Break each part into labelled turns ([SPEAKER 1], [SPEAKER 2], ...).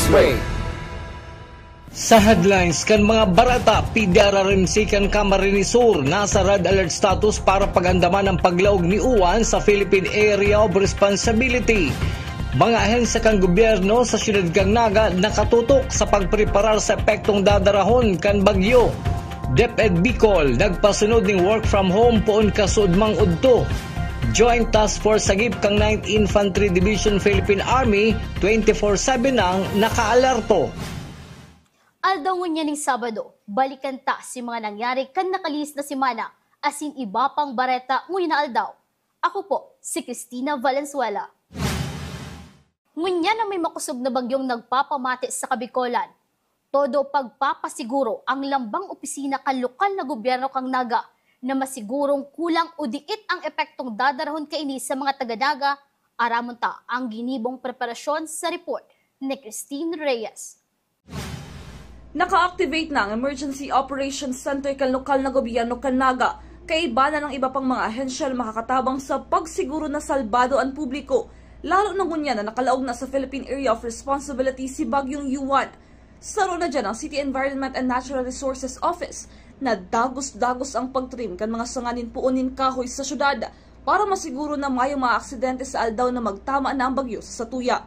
[SPEAKER 1] Newsbreak.
[SPEAKER 2] Sa headlines kan mga barata, PDRRMC kan Camarines Sur nasa red alert status para pagandaman ang paglaog ni Uwan sa Philippine Area of Responsibility. Mga ahensya kan gobyerno sa siyudad kang Naga nakatutok sa pagpreparar sa epektong dadarahon kan bagyo. DepEd Bicol nagpasunod ning work from home poon kasudmang udto. Joint Task Force sagip kang 9th Infantry Division Philippine Army 24/7 nang nakaalerto.
[SPEAKER 3] Aldaw niya ning Sabado, balikan ta si mga nangyari kan nakalis na simana asin iba pang bareta nguy na aldaw. Ako po, si Cristina Valenzuela. Ngunya na may makusog na bagyong nagpapamati sa Kabikolan. Todo pagpapasiguro ang lambang opisina kan lokal na gobyerno kang Naga na masigurong kulang o diit ang epektong dadarahon kaini sa mga taga-Naga, aramon ta ang ginibong preparasyon sa report ni Christine Reyes.
[SPEAKER 4] Naka-activate na ang Emergency Operations Center kan lokal na gobyerno kan Naga, kaiba na ng iba pang mga ahensya makakatabang sa pagsiguro na salbado ang publiko, lalo na ngunya na nakalaog na sa Philippine Area of Responsibility si Bagyong Uwan. Saro na dyan ang City Environment and Natural Resources Office na dagos-dagos ang pagtrim kan mga sanganin puunin kahoy sa syudad para masiguro na mayong mga aksidente sa aldaw na magtama na ang bagyo sa Satuya.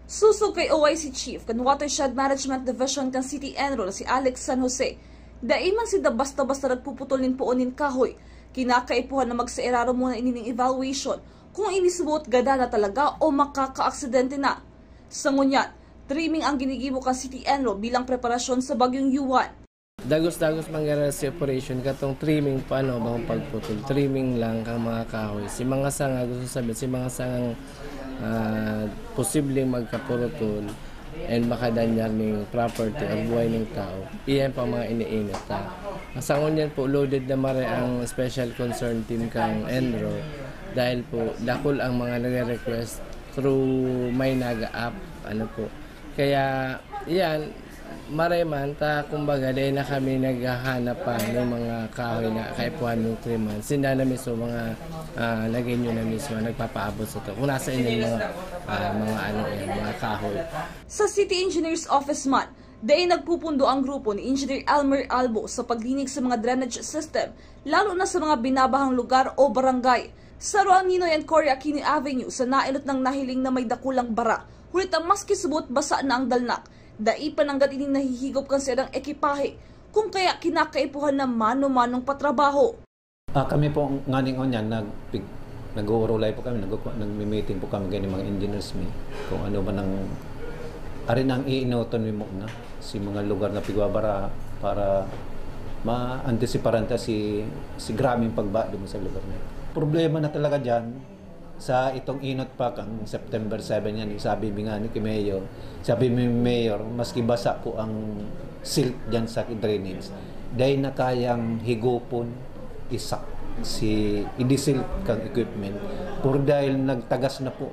[SPEAKER 4] Susog kay OIC Chief kan Watershed Management Division kan City Enro na si Alex San Jose, daiman si da basta-basta nagpuputulin puunin kahoy, kinakaipuhan na magsairaro muna inining evaluation kung inisubot gada na talaga o makaka-aksidente na. Sa ngunyan, trimming ang ginigibo kan City Enro bilang preparasyon sa Bagyong Uwan.
[SPEAKER 5] Dagos-dagos mangyari sa operation katong trimming paano bang pagputol, trimming lang kang mga kahoy. Si mga sanga, gusto sabihin, si mga sangang posibleng magkapurutol and makadanyar ng property o buhay ng tao. Iyan pa mga iniinit. Sa ngunyan po, loaded na mare ang special concern team kang Enro dahil po dakol ang mga nagre-request through My Naga app. Ano po. Kaya, iyan, mareman, kumbaga, dahil na kami naghahanap pa ng mga kahoy na kaipuhan ng 3 months. Sinda na mismo mga naginyo na mismo, nagpapaabot sa ito. Kung nasa inyo mga kahoy.
[SPEAKER 4] Sa City Engineer's Office man, dahil nagpupundo ang grupo ni Engineer Elmer Albo sa paglinig sa mga drainage system, lalo na sa mga binabahang lugar o barangay. Sa Ruang Ninoy and Cory Aquino Avenue, sa nailot ng nahiling na may dakulang bara, hulit ang maski subot basa na ang dalnak. Daipan ang gatining nahihigop kan sa ilang ekipahe, kung kaya kinakaipuhan na mano-manong patrabaho.
[SPEAKER 6] Kami po nganing onyan, nag-uurulay po kami, nag-meeting po kami ganyan mga engineers kung ano ba nang arin ang iinoton mo na si mga lugar na pigwabara para ma-antisiparan ta si grabing pagbaado mo sa lugar na. Problema na talaga dyan, sa itong inot pa kang September 7 yan, sabi mi nga ni Mayor, sabi mi Mayor, maski basa po ang silt dyan sa drainage, dahil na kayang higupon isak i-silt kang equipment, puro dahil nagtagas na po.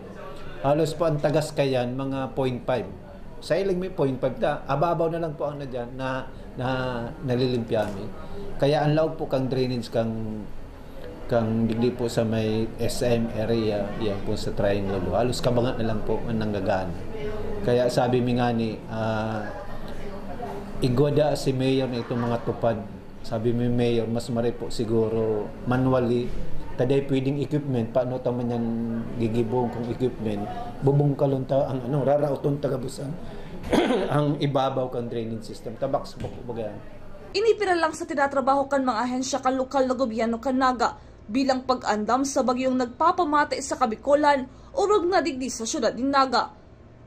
[SPEAKER 6] Halos po ang tagas kayan, mga 0.5. Sa ilang may 0.5 ta, ababaw na lang po ang na dyan na nalilimpyami. Kaya ang laog po kang drainage kang digdi po sa may SM area, yan po sa Triangle, halos kabangat na lang po ang nanggagaan. Kaya sabi mi nga ni, igwada si Mayor na itong mga tupad. Sabi mi Mayor, mas mari po siguro manually, taday pwedeng equipment, paano taman yan gigibong kong equipment, bubong kalunta ang rarauton tagabusan, ang ibabaw kang drainage system, tabaks po bagaan.
[SPEAKER 4] Inipira lang sa tinatrabaho kan mga ahensya kan lokal na gobyerno kan Naga, bilang pag-andam sa bagyong nagpapamati sa Kabikolan o rog na digdi sa syudad ng Naga.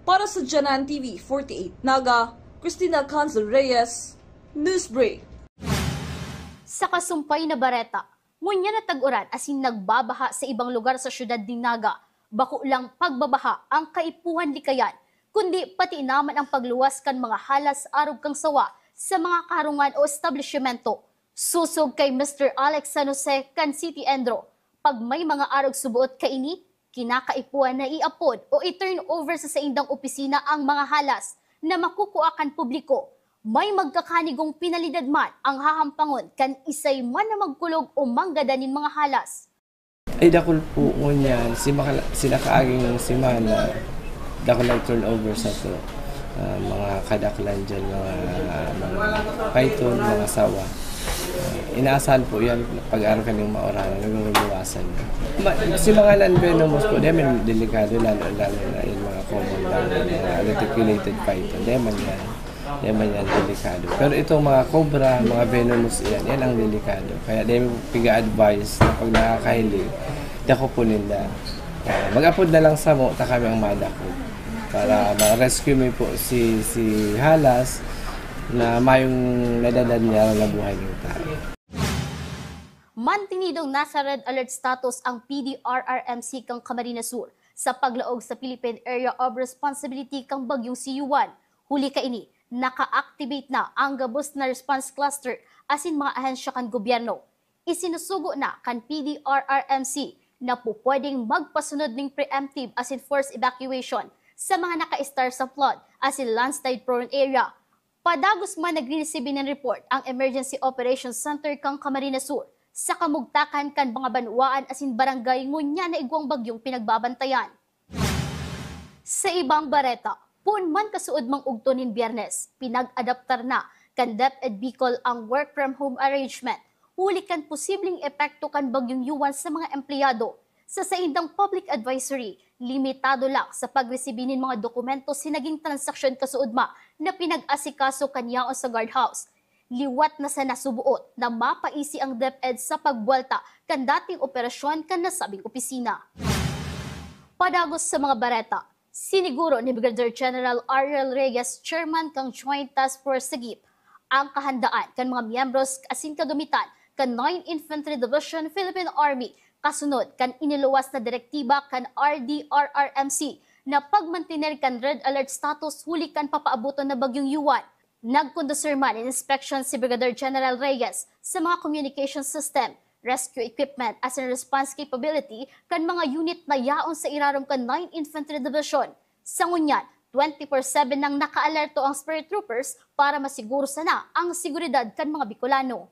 [SPEAKER 4] Para sa Janan TV 48 Naga, Cristina Canzel Reyes, Newsbreak.
[SPEAKER 3] Sa kasumpay na bareta, ngunya na tag-uran asin nagbabaha sa ibang lugar sa syudad ng Naga. Bako lang pagbabaha ang kaipuhan likayan, kundi pati naman ang pagluwas kan mga halas arog kang sawa sa mga karungan o establishmento. Susog kay Mr. Alex San Jose kan City Enro, pag may mga arog subuot kaini, kinakaipuan na iapod o i-turn over sa saindang opisina ang mga halas na makukuakan publiko. May magkakanigong pinalidad man ang hahampangon kan isay man na magkulog o manggadanin mga halas.
[SPEAKER 5] Ay dakol po ngunyan, sinakaaging simana, dakol ay turn over sa to. mga kadaklan dyan, mga python, mga sawa. Inaasahan po yan pag-aral kanyang maoranan, nagululuwasan. Si mga non-venomous po, deman delikado, lalo na yung mga common lang, mga reticulated python, deman yan delikado. Pero itong mga cobra, mga venomous yan ang delikado. Kaya deman piga-advise na pag nakakahilig, dako po nila. Mag-upload na lang sa mo, ta kami ang madako. Para ma-rescue mo po si Halas na mayong nadadad niya na buhay ng tao.
[SPEAKER 3] Mantinidong nasa red alert status ang PDRRMC kang Camarines Sur sa paglaog sa Philippine Area of Responsibility kang bagyong Siyuan. Huli kaini, naka-activate na ang gabos na response cluster asin mga ahensya kan gobyerno. Isinusugo na kan PDRRMC na po pwedeng magpasunod ng preemptive asin forced evacuation sa mga naka-star sa flood asin landslide prone area. Padagos man nagre-receive ng report ang Emergency Operations Center kang Camarines Sur sa kamugtakan kan mga banwaan asin barangay ngunya na igwang bagyong pinagbabantayan. Sa ibang bareta, pun man kasuod mang ugtonin Biyernes, pinag-adaptar na kan DepEd Bicol ang work from home arrangement. Huli kan posibleng epekto kan bagyong Yuan sa mga empleyado. Sa saindang public advisory, limitado lang sa pagresibinin mga dokumento sinaging transaksyon kasuod ma na pinag-asikaso kanyaon sa guardhouse. Liwat na sa nasubuot na mapaisi ang DepEd sa pagbuelta kan dating operasyon kan nasabing opisina. Padagos sa mga bareta, siniguro ni Brigadier General Ariel Reyes, Chairman kang Joint Task Force Sagip, ang kahandaan kan mga miyembros asin kadumitan kan 9 Infantry Division Philippine Army kasunod kan iniluwas na direktiba kan RDRRMC na pagmantiner kan red alert status huli kan papaabuton na bagyong Yuan. Nagkondusir man in inspection si Brigadier General Reyes sa mga communication system, rescue equipment as in response capability kan mga unit na yaon sa irarom kan 9 Infantry Division. Sa ngunyan, 24/7 nang naka-alerto ang Spirit Troopers para masiguro sana ang seguridad kan mga Bicolano.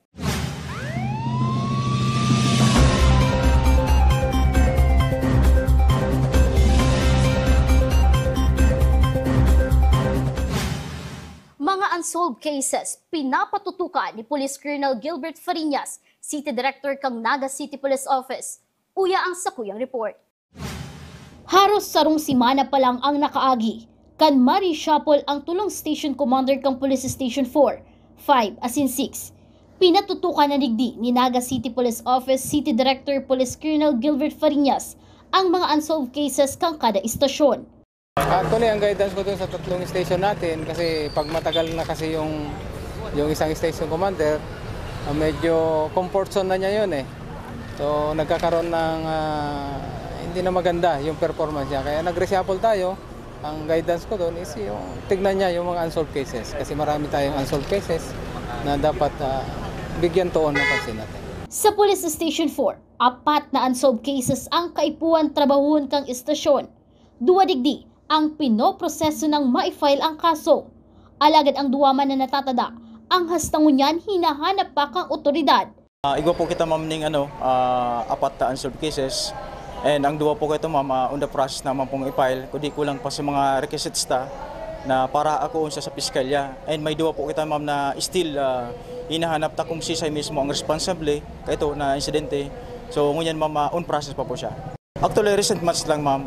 [SPEAKER 3] Mga unsolved cases, pinapatutukan ni Police Colonel Gilbert Fariñas, City Director kang Naga City Police Office. Uya ang sakuyang report. Haros sarong simana pa lang ang nakaagi, kan ma-reshuffle ang tulong Station Commander kang Police Station 4, 5 asin 6. Pinatutukan na nigdi ni Naga City Police Office City Director Police Colonel Gilbert Fariñas ang mga unsolved cases kang kada istasyon.
[SPEAKER 1] Actually, ang guidance ko dun sa tatlong station natin kasi pag matagal na kasi yung isang station commander, medyo comfort zone na niya yun eh. So nagkakaroon ng hindi na maganda yung performance niya. Kaya nag-reshuffle tayo. Ang guidance ko doon is yung tignan niya yung mga unsolved cases kasi marami tayong unsolved cases na dapat bigyan tuon ng pansin natin.
[SPEAKER 3] Sa Police Station 4, 4 na unsolved cases ang kaipuan trabahon kang istasyon. 2 digdi ang pinoproseso ng ma-file ang kaso. Alagad ang duwaman na natatada, ang hastangunyan hinahanap pa kang otoridad.
[SPEAKER 7] Igwa po kita ma'am ning 4 na unsolved cases. And ang 2 po kita ma'am on the process naman pong i-file. Kundi kulang pa sa mga requisites na para ako sa piskalya. And may 2 po kita ma'am na still hinahanap ta kung sisay mismo ang responsable ito na insidente. So ngunyan ma'am on process pa po siya. Actually, recent months lang ma'am,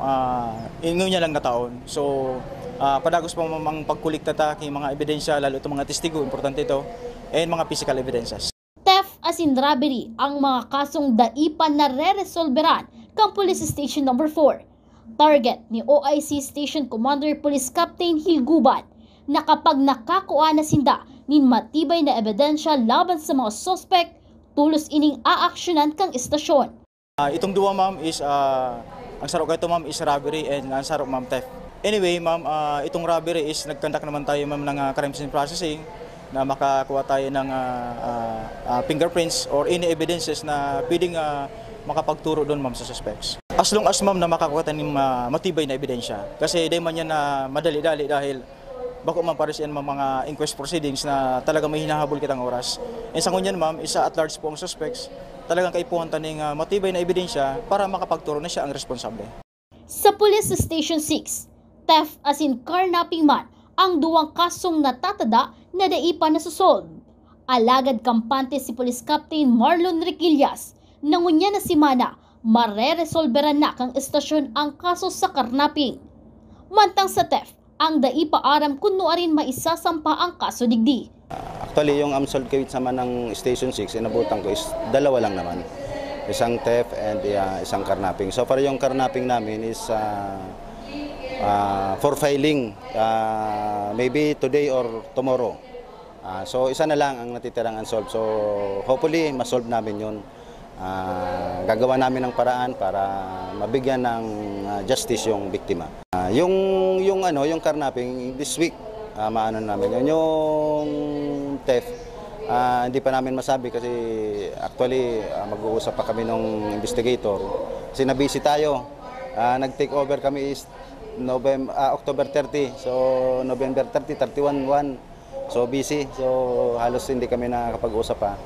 [SPEAKER 7] niya lang na taon. So, padagos pa ma'am ang pagkulikta ta kay mga ebidensya, lalo itong mga testigo, importante ito, and mga physical evidences.
[SPEAKER 3] Theft as in robbery ang mga kasong daipan na re-resolveran kang Police Station No. 4. Target ni OIC Station Commander Police Captain Hilguban na kapag nakakuha na sinda nin matibay na ebidensya laban sa mga suspect, tulos ining aaksyonan kang istasyon.
[SPEAKER 7] Itong 2 ma'am is, ang sarok ito ma'am is robbery and ang sarok ma'am theft. Anyway ma'am, itong robbery is nag-conduct naman tayo ma'am ng crime scene processing na makakuha tayo ng fingerprints or any evidences na pwedeng makapagturo doon ma'am sa suspects. As long as ma'am na makakuha tayo ng matibay na ebidensya. Kasi di man yan na madali-dali dahil bako man pares yan mga inquest proceedings na talaga may hinahabol kitang oras. And sa ngunyan ma'am, isa at large po ang suspects, talagang kaipuhan taning matibay na ebidensya para makapagturo na siya ang responsable.
[SPEAKER 3] Sa Police Station 6, theft as in carnapping man ang duwang kasong natatada na daipa na susolve. Alagad kampante si Police Captain Marlon Requillas, nangunya na si Mana, mareresolberan na kang estasyon ang kaso sa karnaping. Mantang sa theft, ang daipa aram kuno rin maisasampa ang kaso digdi.
[SPEAKER 8] Actually, yung unsolved case naman ng Station 6, inabutan ko is dalawa lang naman. Isang theft and isang karnaping. So far yung karnaping namin is for filing, maybe today or tomorrow. So isa na lang ang natitirang unsolved. So hopefully masolve namin yun. Gagawa namin ng paraan para mabigyan ng justice yung biktima. Yung karnaping this week, maano namin yun. Yung theft, hindi pa namin masabi kasi actually mag-uusap pa kami ng investigator. Kasi nabisi tayo. Nag-take over kami is October 30. So November 30, 31, 1. So busy. So halos hindi kami nakakapag-usap pa.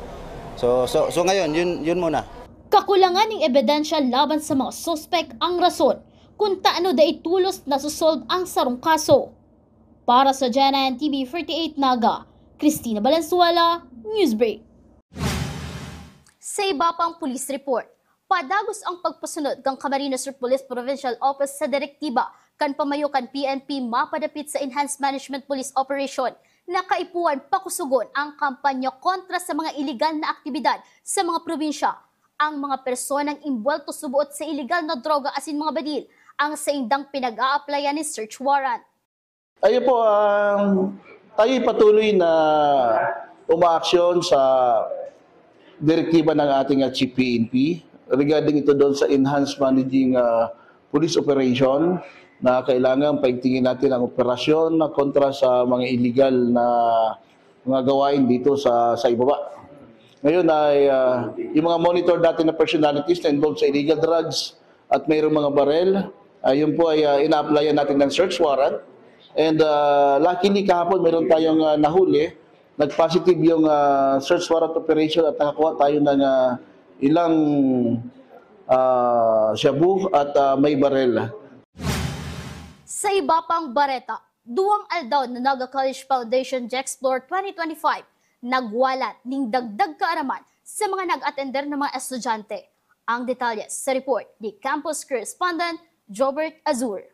[SPEAKER 8] So ngayon, yun muna.
[SPEAKER 3] Kakulangan ng ebidensya laban sa mga suspect ang rason kung taano da itulos na susolve ang sarong kaso. Para sa GNN TV 48 Naga, Cristina Valenzuela, Newsbreak. Sa iba pang police report, padagos ang pagpasunod kang Camarines Sur Police Provincial Office sa direktiba kan pamayukan PNP mapadapit sa Enhanced Management Police Operation na kaipuan pakusugon ang kampanya kontra sa mga iligal na aktibidad sa mga probinsya. Ang mga personang imbwelto subuot sa iligal na droga asin mga badil ang sa indang pinag-a-applyan ni search warrant.
[SPEAKER 9] Ayun po, tayo patuloy na umaaksyon sa direktiba ng ating Chief PNP regarding ito doon sa Enhanced Managing Police Operation na kailangan paigtingin natin ang operasyon na kontra sa mga illegal na mga gawain dito sa ibaba. Ngayon ay yung mga monitor natin na personalities na involved sa illegal drugs at mayroong mga barel, yun po ay ina-applyan natin ng search warrant. And luckily kahapon mayroon tayong nahuli, nag-positive yung search warrant operation at nakakuha tayo ng ilang shabu at may barel.
[SPEAKER 3] Sa iba pang bareta, duwang aldaw na Naga College Foundation Jexplore 2025 nagwalat ning dagdag kaaraman sa mga nag-attender ng mga estudyante. Ang detalye sa report ni Campus Correspondent Jobert Azur.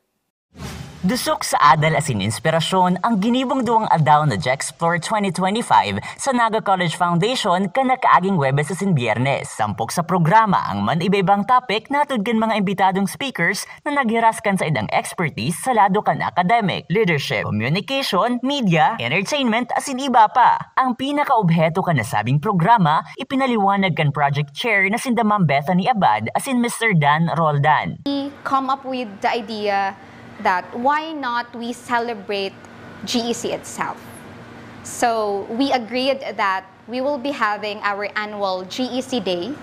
[SPEAKER 10] Dusok sa adal asin inspirasyon ang ginibong duwang aldaw na Jexplore 2025 sa Naga College Foundation kanakaaging Webes asin Biyernes. Sampok sa programa ang man iba-ibang topic natudgan mga imbitadong speakers na naghiraskan sa idang expertise sa lado kan academic, leadership, communication, media, entertainment asin iba pa. Ang pinaka-obheto kan nasabing programa ipinaliwanag kan project chair na sinda Ma'am Bethany Abad asin Mr. Dan Roldan.
[SPEAKER 11] We come up with the idea that why not we celebrate GEC itself. So we agreed that we will be having our annual GEC Day,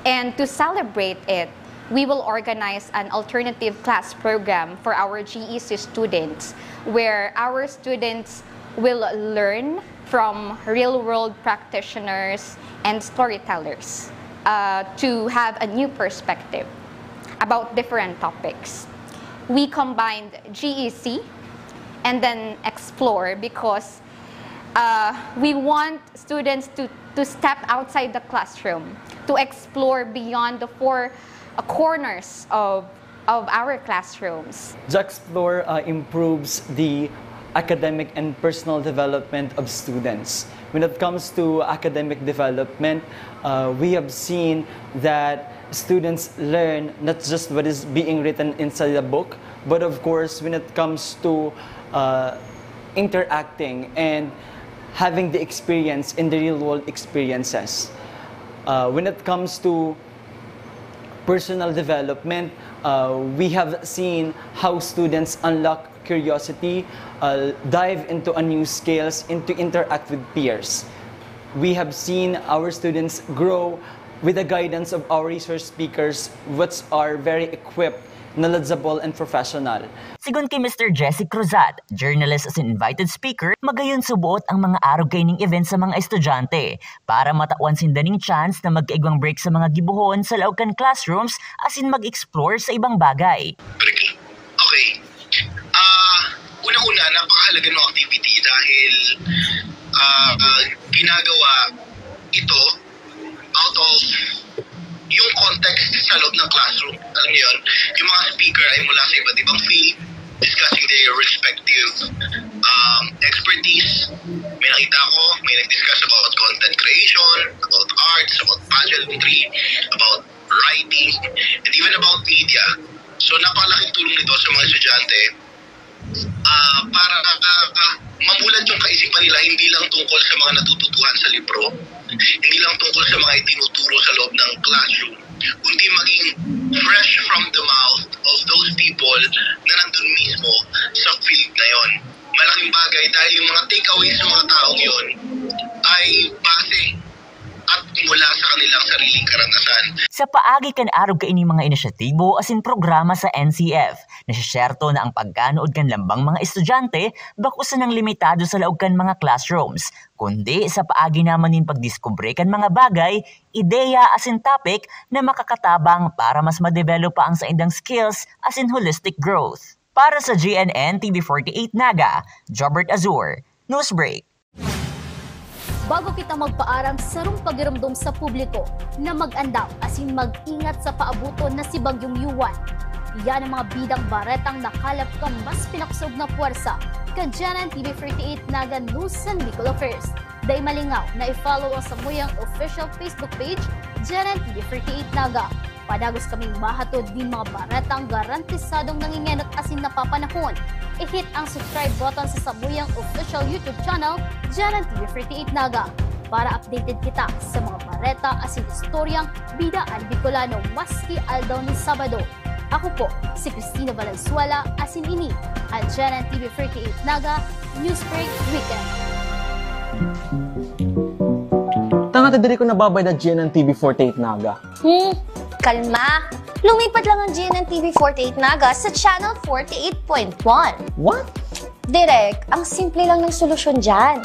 [SPEAKER 11] and to celebrate it, we will organize an alternative class program for our GEC students, where our students will learn from real-world practitioners and storytellers to have a new perspective about different topics. We combined GEC and then Explore because we want students to step outside the classroom, to explore beyond the four corners of our classrooms.
[SPEAKER 12] Jexplore improves the academic and personal development of students. When it comes to academic development, we have seen that students learn not just what is being written inside the book, but of course when it comes to interacting and having the experience in the real world experiences. When it comes to personal development, we have seen how students unlock curiosity, dive into a new skills, and to interact with peers. We have seen our students grow with the guidance of our resource speakers, which are very equipped, knowledgeable, and professional.
[SPEAKER 10] Sigun kay Mr. Jesse Cruzat, journalist as an invited speaker, magayon subuot ang mga araw-gaining event sa mga estudyante para matawan sindaning chance na mag-igwang break sa mga gibuhon sa laukan classrooms asin mag-explore sa ibang bagay.
[SPEAKER 13] Okay. Una, napakahalaga ng activity dahil ginagawa ito out of yung context sa loob ng classroom. Alam niyo yun, yung mga speaker ay mula sa iba't ibang field, discussing their respective expertise. May nakita ko, may nag-discuss about content creation, about arts, about pageantry, about writing, and even about media. So napakalaking tulong nito sa mga estudyante para mamulat yung kaisipan nila hindi lang tungkol sa mga natututuhan sa libro, hindi lang tungkol sa mga itinuturo sa loob ng classroom, kundi maging fresh from the mouth of those people na nandun mismo sa field na yon. Malaking bagay dahil yung mga takeaways ng mga taong yon ay base at mula sa kanilang sariling karanasan.
[SPEAKER 10] Sa paagi kan arog kaini mga inisyatibo asin programa sa NCF, nasisyerto na ang pagkanood kan lambang mga estudyante bakusan ng limitado sa laog kan mga classrooms, kundi sa paagi naman nin pagdiskubre kan mga bagay, ideya asin topic na makakatabang para mas ma-develop pa ang sa indang skills asin holistic growth. Para sa GNN TV48 Naga, Jobert Azur, Newsbreak.
[SPEAKER 3] Bago kita magpaarang sarong pagiramdom sa publiko na mag-andam asin mag-ingat sa paabuton na si Bagyong Yuan. Yan ang mga bidang baretang nakalap kang mas pinaksob na puwersa kan GNN TV48 Naga News and Bicol Affairs. Day malingaw na i-follow ang samuyang official Facebook page GNN TV48 Naga. Padagos kaming mahatod din mga baretang garantisadong nangingenot asin napapanahon. I-hit ang subscribe button sa samuyang official YouTube channel GNN TV48 Naga para updated kita sa mga bareta asin istoryang bidaan Bicolano maski aldaw ni Sabado. Ako po si Cristina Valenzuela asin ini ang GNN TV48 Naga Newsbreak Weekend.
[SPEAKER 14] Tanga diri ko nababay na GNN TV48 Naga.
[SPEAKER 15] Kalma! Lumipat lang ang GNN TV48 Naga sa Channel 48.1.
[SPEAKER 14] What?
[SPEAKER 15] Direk, ang simple lang ng solusyon dyan.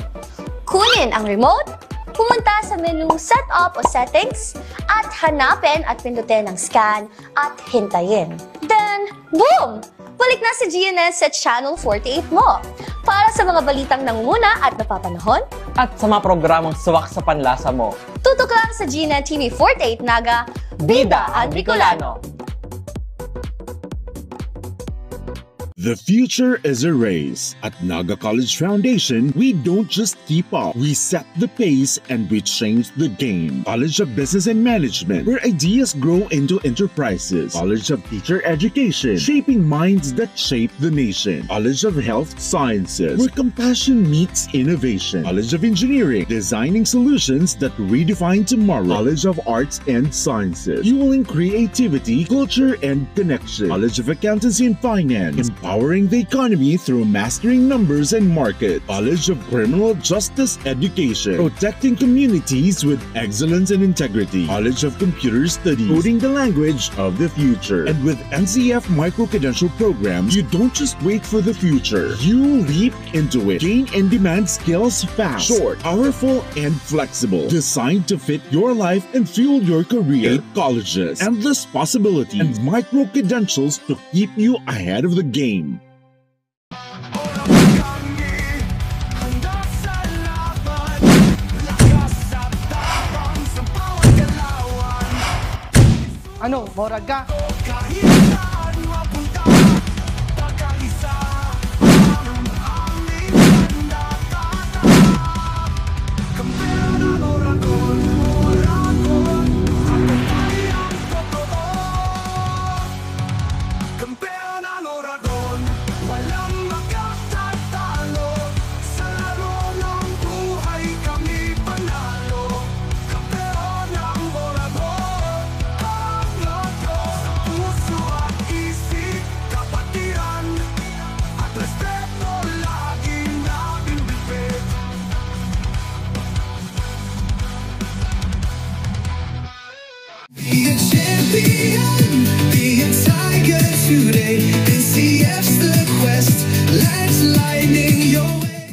[SPEAKER 15] Kunin ang remote, pumunta sa menu Setup o Settings, at hanapin at pindutin ang scan at hintayin. Then, boom! Balik na si GNN sa Channel 48 mo. Para sa mga balitang nangunguna at napapanahon,
[SPEAKER 14] at sa mga programang swak sa panlasa mo.
[SPEAKER 15] Tutok lang sa GNN TV48 Naga, Bida ang Bicolano.
[SPEAKER 16] The future is a race. At Naga College Foundation, we don't just keep up. We set the pace and we change the game. College of Business and Management, where ideas grow into enterprises. College of Teacher Education, shaping minds that shape the nation. College of Health Sciences, where compassion meets innovation. College of Engineering, designing solutions that redefine tomorrow. College of Arts and Sciences, fueling creativity, culture, and connection. College of Accountancy and Finance, empowering the economy through mastering numbers and markets. College of Criminal Justice Education, protecting communities with excellence and integrity. College of Computer Studies, coding the language of the future. And with NCF micro-credential programs, you don't just wait for the future. You leap into it. Gain and demand skills fast, short, powerful, and flexible. Designed to fit your life and fuel your career. 8 colleges, endless possibilities, and micro-credentials to keep you ahead of the game.
[SPEAKER 17] Ano, morag ka?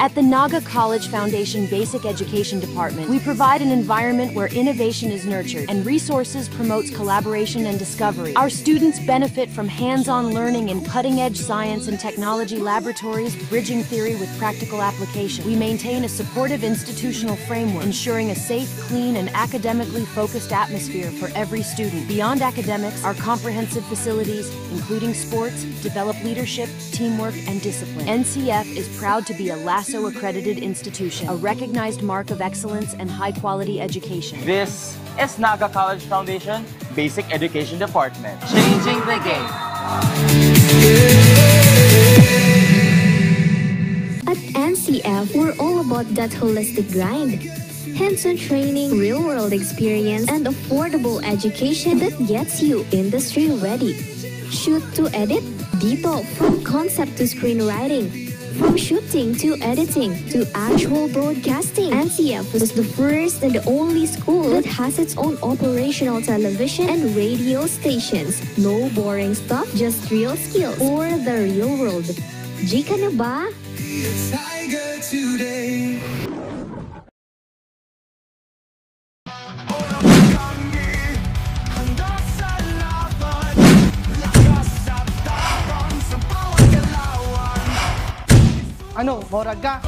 [SPEAKER 18] At the Naga College Foundation Basic Education Department, we provide an environment where innovation is nurtured and resources promotes collaboration and discovery. Our students benefit from hands-on learning in cutting-edge science and technology laboratories, bridging theory with practical application. We maintain a supportive institutional framework, ensuring a safe, clean, and academically focused atmosphere for every student. Beyond academics, our comprehensive facilities, including sports, develop leadership, teamwork, and discipline. NCF is proud to be a LASSO accredited institution, a recognized mark of excellence and high-quality education.
[SPEAKER 14] This is Naga College Foundation Basic Education Department. Changing the game.
[SPEAKER 19] At NCF, we're all about that holistic grind. Hands-on training, real-world experience, and affordable education that gets you industry ready. Shoot to edit, dito from concept to screenwriting. From shooting to editing to actual broadcasting, NCF is the first and the only school that has its own operational television and radio stations. No boring stuff, just real skills for the real world. Jika na ba?
[SPEAKER 20] Tiger today.
[SPEAKER 17] Ano, morag ka?